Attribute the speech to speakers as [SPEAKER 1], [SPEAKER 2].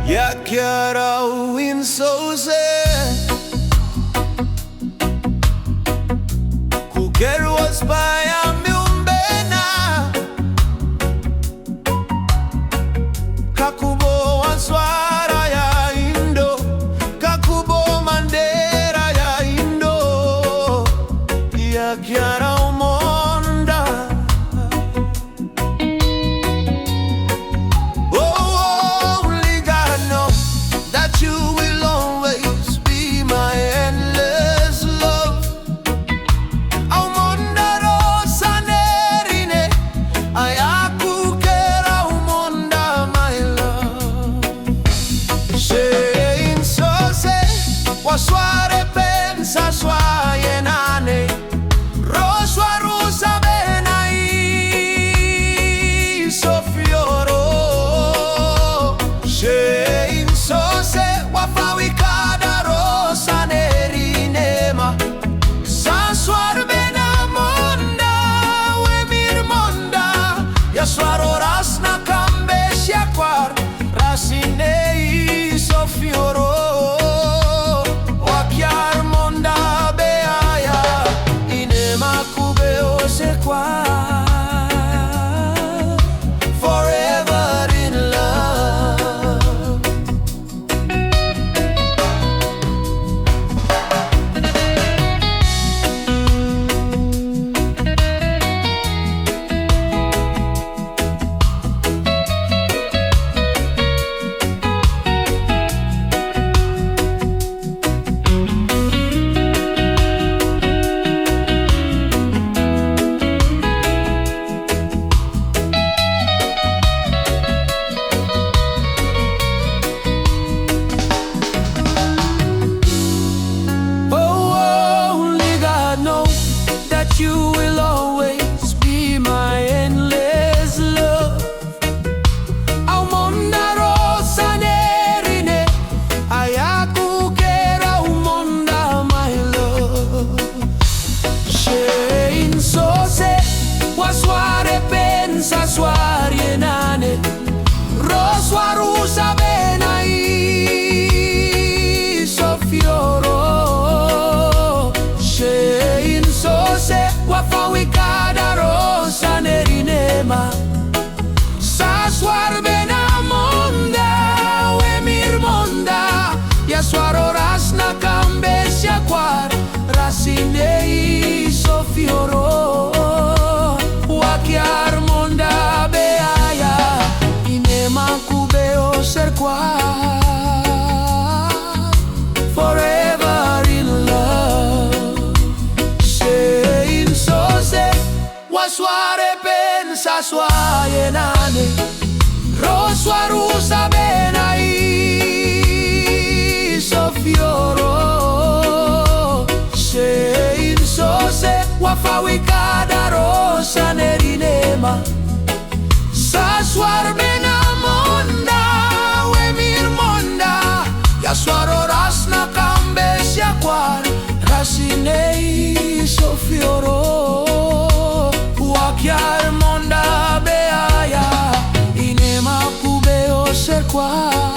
[SPEAKER 1] Yakiara winsoze Kukerwas baya miumbena Kakubo wanswara ya Indo Kakubo mandera ya Indo Yakiara umonda Sware pensa swaye nane Roswa rusa benai Sofioro Shein sose wafawikada rosa nerinema Sanswar benamonda wemir monda Yaswaro rasna kambesha kwar Rasinei Sofioro Forever in love. You will always be my endless love. Aumonda rosa nerine, ayakukera umonda my love. Shein sose, wasware pensa swarie nane, roswarusa benai sofioro. Shein sose wafawikada rosa nerinema Saswar benamonda wemir monda Yaswaro rasna kambesha kwar Rasinei sofioro Wakiar monda beaya Inema kubeo ser kwar Forever in love Sware pensa swaye nane Roswa rusa benai Sofioro Shein sose wafawikada rosa nerinema Saswar benamonda wemir monda Yaswaro rasna kambesha kwar Rasinei sofioro Wakiar monda beaya Inema kubeo ser kwar